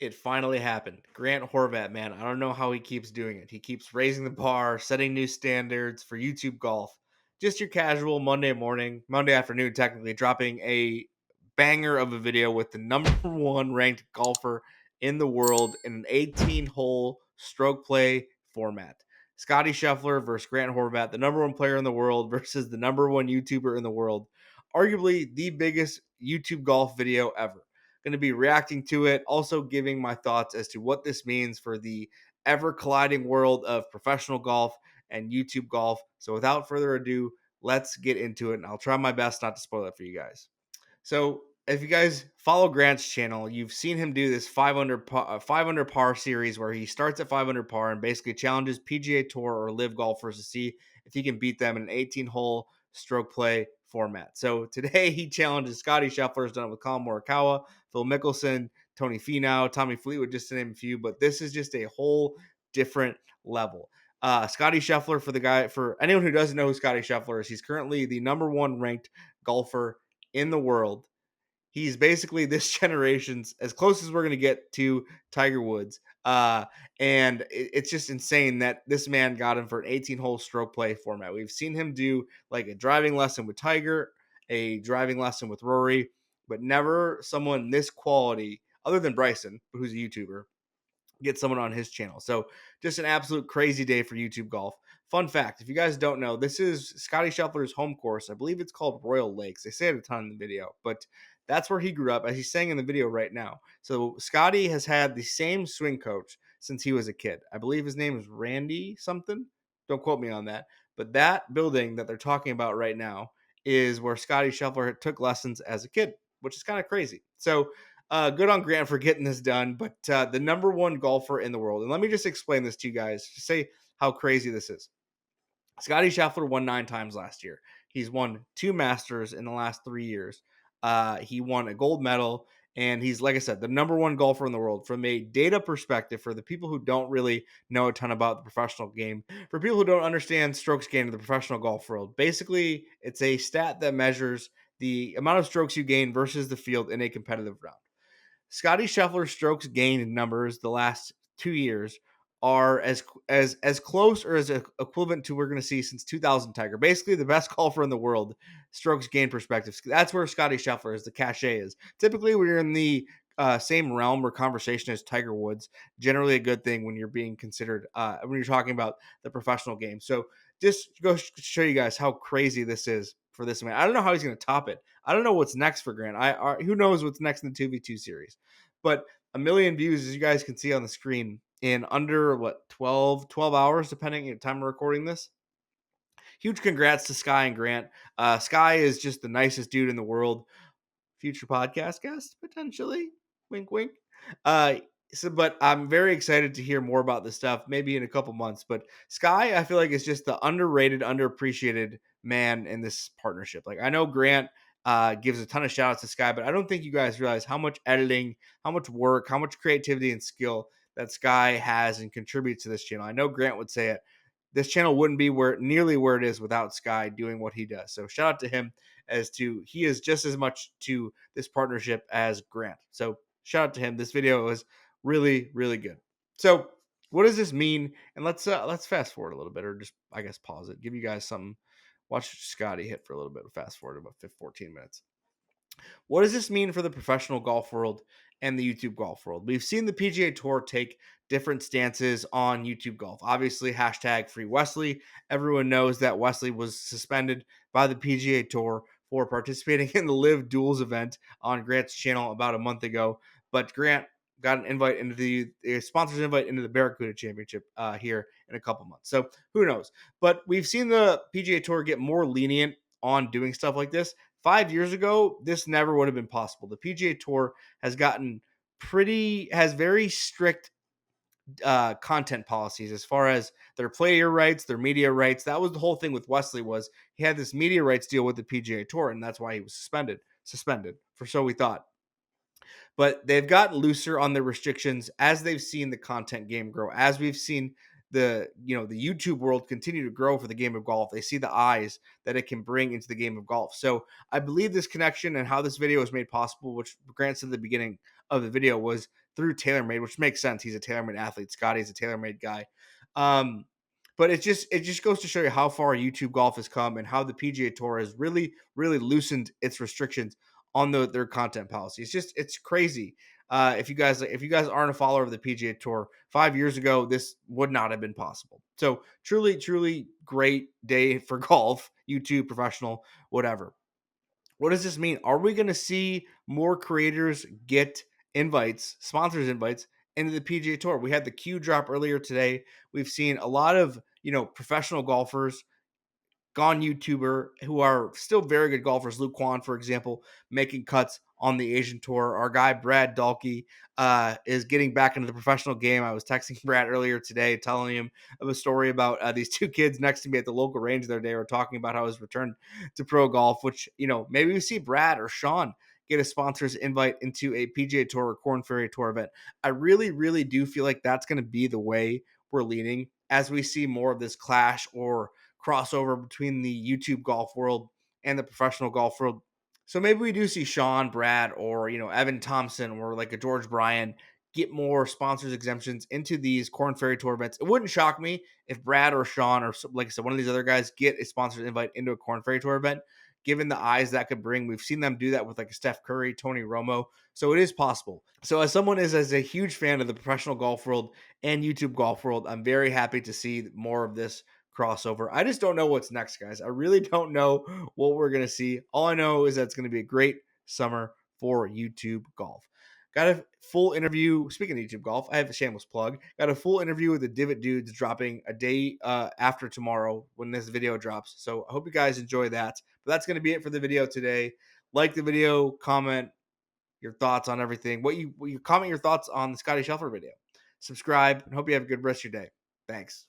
It finally happened. Grant Horvat, man, I don't know how he keeps doing it. He keeps raising the bar, setting new standards for YouTube golf. Just your casual Monday morning, Monday afternoon, technically, dropping a banger of a video with the number one ranked golfer in the world in an 18-hole stroke play format. Scottie Scheffler versus Grant Horvat, the number one player in the world versus the number one YouTuber in the world. Arguably the biggest YouTube golf video ever. Going to be reacting to it, also giving my thoughts as to what this means for the ever colliding world of professional golf and YouTube golf. So without further ado, let's get into it. And I'll try my best not to spoil it for you guys. So if you guys follow Grant's channel, you've seen him do this 500 par series where he starts at 500 par and basically challenges PGA Tour or Live golfers to see if he can beat them in an 18-hole stroke play format. So today he challenges Scottie Scheffler, has done it with Colin Morikawa, Phil Mickelson, Tony Finau, Tommy Fleetwood, just to name a few. But this is just a whole different level. Scottie Scheffler, for anyone who doesn't know who Scottie Scheffler is, he's currently the number one ranked golfer in the world. He's basically this generation's as close as we're going to get to Tiger Woods. And it's just insane that this man got him for an 18-hole stroke play format. We've seen him do like a driving lesson with Tiger, a driving lesson with Rory, but never someone this quality other than Bryson, who's a YouTuber, get someone on his channel. So just an absolute crazy day for YouTube golf. Fun fact, if you guys don't know, this is Scottie Scheffler's home course. I believe it's called Royal Lakes. They say it a ton in the video, but that's where he grew up, as he's saying in the video right now. So Scottie has had the same swing coach since he was a kid. I believe his name is Randy something. Don't quote me on that. But that building that they're talking about right now is where Scottie Scheffler took lessons as a kid, which is kind of crazy. So good on Grant for getting this done, but the number one golfer in the world. And let me just explain this to you guys to say how crazy this is. Scottie Scheffler won 9 times last year. He's won 2 Masters in the last 3 years. He won a gold medal, and he's, like I said, the number one golfer in the world. From a data perspective, for the people who don't really know a ton about the professional game, for people who don't understand strokes gained in the professional golf world, basically it's a stat that measures the amount of strokes you gain versus the field in a competitive round. Scottie Scheffler's strokes gained numbers the last 2 years are as close or as equivalent to we're going to see since 2000 Tiger. Basically, the best golfer in the world, strokes gain perspective. That's where Scottie Scheffler is. The cachet is typically when you're in the same realm or conversation as Tiger Woods. Generally, a good thing when you're being considered when you're talking about the professional game. So just go show you guys how crazy this is for this man. I don't know how he's going to top it. I don't know what's next for Grant. Who knows what's next in the 2v2 series. But a million views, as you guys can see on the screen, in under what 12 hours, depending on the time of recording this. Huge congrats to Sky and Grant. Sky is just the nicest dude in the world. Future podcast guest, potentially. Wink, wink. Uh, but I'm very excited to hear more about this stuff, maybe in a couple months. But Sky, I feel like, is just the underrated, underappreciated man in this partnership. Like, I know Grant gives a ton of shout outs to Sky, but I don't think you guys realize how much editing, how much work, how much creativity and skill that Sky has and contributes to this channel. I know Grant would say it. This channel wouldn't be nearly where it is without Sky doing what he does. So shout out to him, as to he is just as much to this partnership as Grant. So shout out to him. This video was really, really good. So what does this mean? And let's fast forward a little bit, or just, I guess, pause it. Give you guys something. Watch Scotty hit for a little bit. Fast forward about 14 minutes. What does this mean for the professional golf world and the YouTube golf world? We've seen the PGA Tour take different stances on YouTube golf. Obviously, hashtag free Wesley. Everyone knows that Wesley was suspended by the PGA Tour for participating in the Live Duels event on Grant's channel about a month ago. But Grant got an invite into the sponsor's invite into the Barracuda Championship here in a couple months. So who knows? But we've seen the PGA Tour get more lenient on doing stuff like this. 5 years ago, this never would have been possible. The PGA Tour has has very strict content policies as far as their player rights, their media rights. That was the whole thing with Wesley, was he had this media rights deal with the PGA Tour, and that's why he was suspended, for so we thought. But they've gotten looser on their restrictions as they've seen the content game grow, as we've seen the YouTube world continue to grow for the game of golf. They see the eyes that it can bring into the game of golf. So I believe this connection and how this video was made possible, which Grant said at the beginning of the video, was through TaylorMade, which makes sense. He's a TaylorMade athlete. Scotty's a TaylorMade guy. Um, but it just goes to show you how far YouTube golf has come and how the PGA Tour has really loosened its restrictions on their content policy. It's crazy. If you guys aren't a follower of the PGA Tour, 5 years ago this would not have been possible. So truly great day for golf. YouTube, professional, whatever. What does this mean? Are we going to see more creators get invites, sponsors invites into the PGA Tour? We had the Q drop earlier today. We've seen a lot of, professional golfers gone YouTuber who are still very good golfers. Luke Kwan, for example, making cuts on the Asian tour. Our guy Brad Dalkey is getting back into the professional game. I was texting Brad earlier today, telling him of a story about these two kids next to me at the local range the other day were talking about how his return to pro golf, which, maybe we see Brad or Sean get a sponsor's invite into a PGA Tour or Corn Ferry Tour event. I really do feel like that's going to be the way we're leaning as we see more of this clash or crossover between the YouTube golf world and the professional golf world. So maybe we do see Sean, Brad, or Evan Thompson or like a George Bryan get more sponsors exemptions into these Corn Ferry Tour events. It wouldn't shock me if Brad or Sean or, like I said, one of these other guys get a sponsored invite into a Corn Ferry Tour event. Given the eyes that could bring, we've seen them do that with like Steph Curry, Tony Romo. So it is possible. So as someone is as a huge fan of the professional golf world and YouTube golf world, I'm very happy to see more of this crossover. I just don't know what's next, guys. I really don't know what we're going to see. All I know is that it's going to be a great summer for YouTube golf. Got a full interview. Speaking of YouTube golf, I have a shameless plug. Got a full interview with the Divot Dudes dropping a day after tomorrow when this video drops. So I hope you guys enjoy that. But that's going to be it for the video today. Like the video, comment your thoughts on everything. What you comment your thoughts on the Scottie Scheffler video. Subscribe and hope you have a good rest of your day. Thanks.